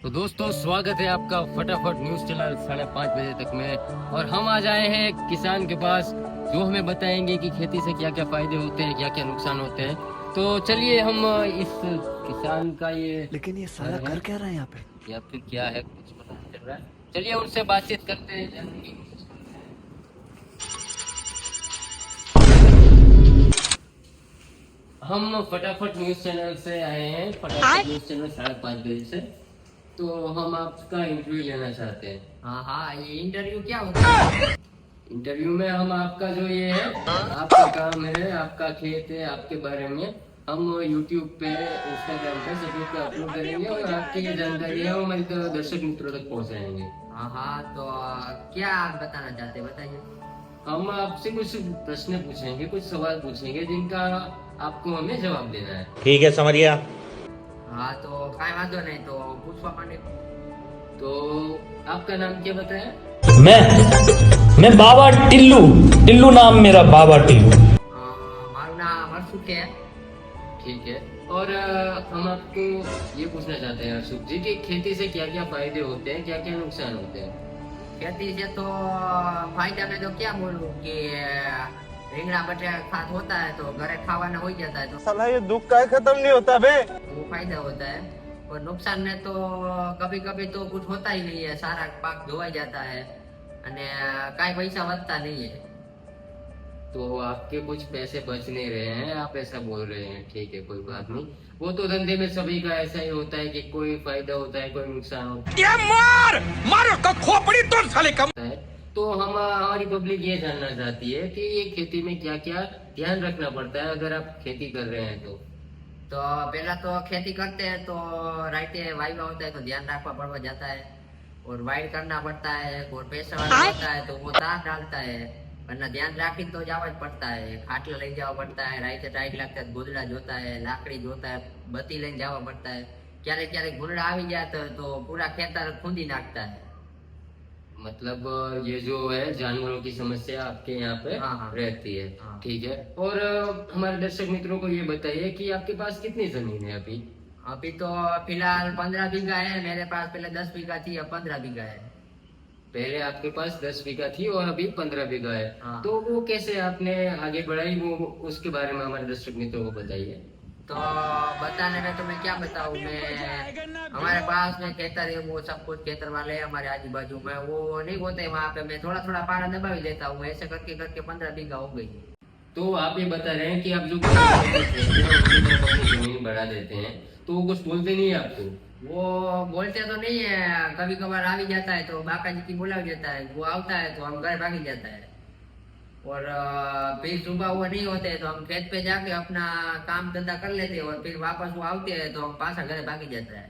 तो दोस्तों स्वागत है आपका फटाफट न्यूज चैनल 5:30 तक में। और हम आज आए हैं एक किसान के पास जो हमें बताएंगे कि खेती से क्या क्या फायदे होते हैं, क्या क्या नुकसान होते हैं। तो चलिए हम इस किसान का ये लेकिन ये साला कर क्या रहा है यहाँ पे? या फिर क्या है कुछ पता नहीं चल रहा है। चलिए उनसे बातचीत करते हैं, जानने की कोशिश करते हैं। हम फटाफट न्यूज चैनल से आए हैं, फटाफट न्यूज चैनल 5:30 से। तो हम आपका इंटरव्यू लेना चाहते हैं। हाँ हाँ, ये इंटरव्यू क्या होता है? इंटरव्यू में हम आपका जो ये है, आपका काम है, आपका खेत है, आपके बारे में हम यूट्यूब पे, इंस्टाग्राम पे सभी पे अपलोड करेंगे और आपकी ये जानकारी है वो हमारे दर्शक मित्रों तक पहुंचाएंगे। हाँ हाँ, तो क्या आप बताना चाहते हैं, बताइए। हम आपसे कुछ प्रश्न पूछेंगे, कुछ सवाल पूछेंगे जिनका आपको हमें जवाब देना है। ठीक है, समझ गया। हाँ तो काई वांधो नहीं, तो पूछवा मांडे। तो आपका नाम क्या बताया? मैं बाबा टिल्लू। टिल्लू नाम मेरा, बाबा टिल्लू। मारू नाम हर्षुख है। ठीक है। और हम आपको ये पूछना चाहते हैं हर्षुख जी कि खेती से क्या क्या फायदे होते हैं, क्या क्या नुकसान होते हैं। खेती से तो फायदा में तो क्या बोलूं कि રીંગણા બટાકા ખાત होता है तो घरे खावाना हो जाता है, तो साला ये दुख का खत्म नहीं होता बे। वो फायदा होता है। और नुकसान में तो कभी कभी तो कुछ होता ही नहीं है, सारा पाक धोवाई जाता है અને કાઈ પૈસા વધતા नहीं है। तो आपके कुछ पैसे बच नहीं रहे हैं, आप ऐसा बोल रहे हैं। ठीक है, कोई बात नहीं। वो तो धंधे में सभी का ऐसा ही होता है कि कोई फायदा होता है, कोई नुकसान होता मारो खोपड़ी तोड़ साले का। है। तो हम हमारी पब्लिक ये जानना चाहती है कि ये खेती में क्या क्या ध्यान रखना पड़ता है अगर आप खेती कर रहे हैं तो पहला तो खेती करते हैं तो राइटे वाइवा होता है तो ध्यान रखना पड़ जाता है, और वाइड करना पड़ता है, और पैसा वाला होता है तो वो तार डालता है, वरना ध्यान राखी तो जावा पड़ता है। खाटला ले जावा पड़ता है, राइटे टाइट लगता है, गोदड़ा जोता है, लाकड़ी जोता है, बत्ती लेने जावा पड़ता है। क्यारे क्यारे गुंडा आ जाए तो पूरा खेतर खूंदी नाखता है। मतलब ये जो है जानवरों की समस्या आपके यहाँ पे हाँ। रहती है। हाँ। ठीक है। और हमारे दर्शक मित्रों को ये बताइए कि आपके पास कितनी जमीन है अभी? अभी तो फिलहाल 15 बीघा है मेरे पास, पहले 10 बीघा थी, अब 15 बीघा है। पहले आपके पास 10 बीघा थी और अभी 15 बीघा है। हाँ। तो वो कैसे आपने आगे बढ़ाई, वो उसके बारे में हमारे दर्शक मित्रों को बताइए। तो बताने में तो मैं क्या बताऊँ, मैं हमारे पास में खेतर है, वो सब कुछ खेतर वाले हैं हमारे आजू बाजू में, वो नहीं होते वहाँ पे मैं थोड़ा थोड़ा पारा दबा लेता हूँ, ऐसे करके करके 15 बीघा हो गई। तो आप ये बता रहे हैं कि आप जो अपनी जमीन बढ़ा देते हैं तो वो कुछ बोलते नहीं है आपको? वो बोलते तो नहीं है, कभी कभार आ भी जाता है तो बाका जी की बुला देता है, वो आता है तो हम घर भागी जाता है। और फिर सुबह वो नहीं होते तो हम खेत पे जाके अपना काम धंधा कर लेते हैं, और फिर वापस वो आते हैं तो हम पासा घरे भागी जाता है।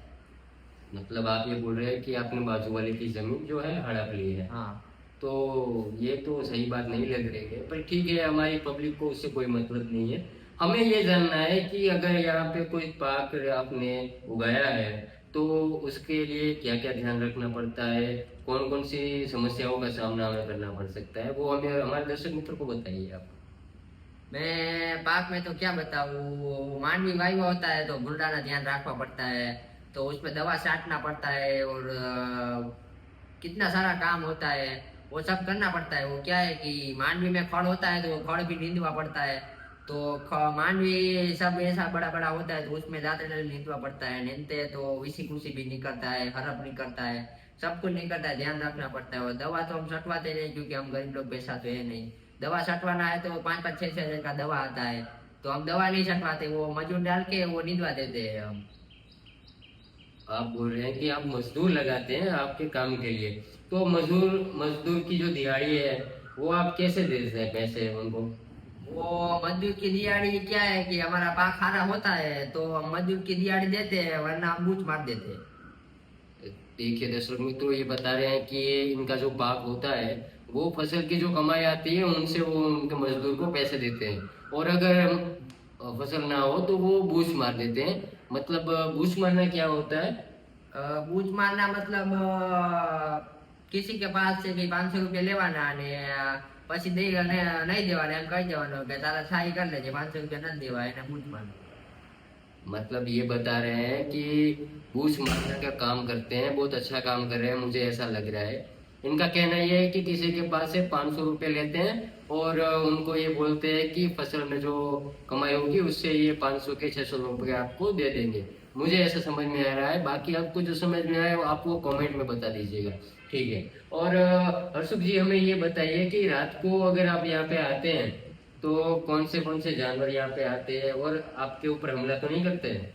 मतलब आप ये बोल रहे हैं कि आपने बाजू वाले की जमीन जो है हड़प ली है। हाँ। तो ये तो सही बात नहीं लग रही है, पर ठीक है, हमारी पब्लिक को उससे कोई मतलब नहीं है। हमें ये जानना है कि अगर यहाँ पे कोई पाक आपने उगाया है तो उसके लिए क्या क्या ध्यान रखना पड़ता है, कौन कौन सी समस्याओं का सामना हमें करना पड़ सकता है, वो हमें हमारे दर्शक मित्र को बताइए आप। मैं पाक में तो क्या बताऊँ, मानवी वायु होता है तो गुंडाना ध्यान रखना पड़ता है, तो उसमें दवा छाटना पड़ता है, और कितना सारा काम होता है वो सब करना पड़ता है। वो क्या है कि मानवी में खड़ होता है तो वो खड़ भी नींदवा पड़ता है, तो मानवी सब ऐसा बड़ा बड़ा होता है तो उसमें जाते नींदवा पड़ता है, नींदते तो विसी कुसी भी निकलता है, हरप निकलता है, सब कुछ निकलता है, ध्यान रखना पड़ता है। और दवा तो हम छटवाते नहीं क्योंकि हम गरीब लोग पैसा तो है नहीं, दवा छटवाना है तो 5-5-6-6 हजार का दवा आता है, तो हम दवा नहीं छटवाते, वो मजूर डाल के वो निदवा देते हैं हम। आप बोल रहे हैं कि आप मजदूर लगाते हैं आपके काम के लिए, तो मजदूर की जो दिहाड़ी है वो आप कैसे देते हैं पैसे उनको? वो मजदूर की दिहाड़ी क्या है कि हमारा पाक खारा होता है तो हम मजदूर की दिहाड़ी देते हैं, वरना हम बूझ मार देते हैं। देखिए दर्शक मित्रों, ये बता रहे हैं कि इनका जो पाक होता है वो फसल की जो कमाई आती है उनसे वो उनके मजदूर को पैसे देते हैं, और अगर फसल ना हो तो वो बूझ मार देते हैं। मतलब बूझ मारना क्या होता है? बूझ मारना मतलब किसी के पास से भी 500 રૂપિયા લેવાના અને પછી નહીં દેવાના, એમ કહી દેવાનું કે તારા સહી કરી લેજે, 500 રૂપિયા નથી દેવા, એને બૂझ મારना। मतलब ये बता रहे हैं कि घूस मारने का काम करते हैं, बहुत अच्छा काम कर रहे हैं, मुझे ऐसा लग रहा है। इनका कहना ये है कि किसी के पास से 500 रुपये लेते हैं और उनको ये बोलते हैं कि फसल में जो कमाई होगी उससे ये 500 के 600 रुपये आपको दे देंगे। मुझे ऐसा समझ में आ रहा है, बाकी आपको जो समझ में आए वो आप वो कमेंट में बता दीजिएगा, ठीक है। और हर्षुख जी हमें ये बताइए कि रात को अगर आप यहाँ पे आते हैं तो कौन से जानवर यहाँ पे आते हैं और आपके ऊपर हमला तो नहीं करते हैं?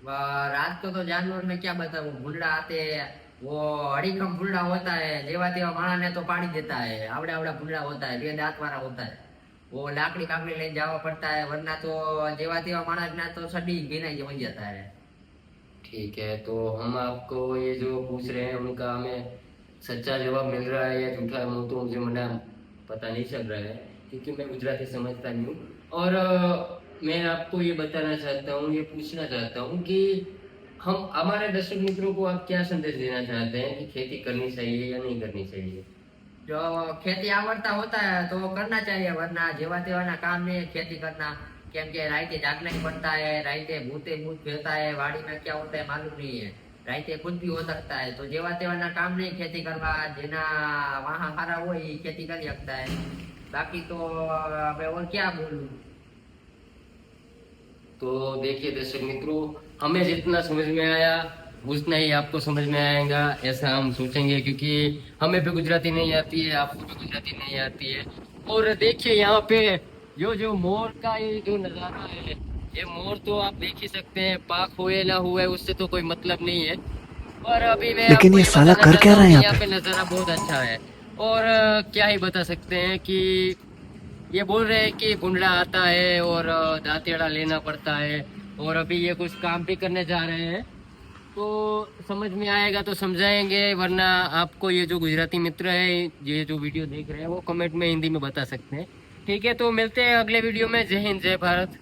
रात को तो जानवर में क्या बताऊं, भूलड़ा आते हैं, वो अड़ीकम भूलड़ा होता है, जेवा तेवा माणा ने तो पाड़ी देता है, आवड़ा आवड़ा भूलड़ा होता है, 2 दांत वाला होता है, वो लाकड़ी काकड़ी लेने जावा पड़ता है, वरना तो जेवा तेवा माणस ना तो सडी गिना के बन जाता है। ठीक है, तो हम आपको ये जो पूछ रहे हैं उनका हमें सच्चा जवाब मिल रहा है या झूठा, वो तो मुझे मना पता नहीं चल रहा है क्योंकि मैं गुजराती समझता नहीं हूँ। और मैं आपको ये बताना चाहता हूँ, ये पूछना चाहता हूँ कि हम हमारे दर्शक मित्रों को आप क्या संदेश देना चाहते हैं कि खेती करनी चाहिए या नहीं करनी चाहिए? जो खेती आवड़ता होता है तो करना चाहिए, वरना जेवा तेवा काम नहीं है खेती करना, केम के राइते जागना ही पड़ता है, राइते भूते भूत फिरता है, वाड़ी में क्या होता है मालूम नहीं है, राइते कुछ भी हो सकता है, तो जेवा तेवा काम नहीं खेती करवा, जेना वहाँ हारा हो खेती कर सकता है, बाकी तो मैं और क्या बोलूं। तो देखिए दर्शक मित्रों, हमें जितना समझ में आया उतना ही आपको समझ में आएगा ऐसा हम सोचेंगे, क्योंकि हमें भी गुजराती नहीं आती है, आपको भी गुजराती नहीं आती है। और देखिए यहाँ पे जो मोर का ये जो नज़ारा है, ये मोर तो आप देख ही सकते हैं, पाक हुए ना हुए उससे तो कोई मतलब नहीं है। और अभी मैं लेकिन आपको ये साला बताना कर क्या चाहता रहा है हूँ कि यहाँ पे नज़ारा बहुत अच्छा है। और क्या ही बता सकते हैं कि ये बोल रहे हैं कि गुंडा आता है और दांतेड़ा लेना पड़ता है, और अभी ये कुछ काम भी करने जा रहे हैं, तो समझ में आएगा तो समझाएंगे, वरना आपको ये जो गुजराती मित्र है ये जो वीडियो देख रहे हैं वो कमेंट में हिंदी में बता सकते हैं, ठीक है। तो मिलते हैं अगले वीडियो में। जय हिंद, जय भारत।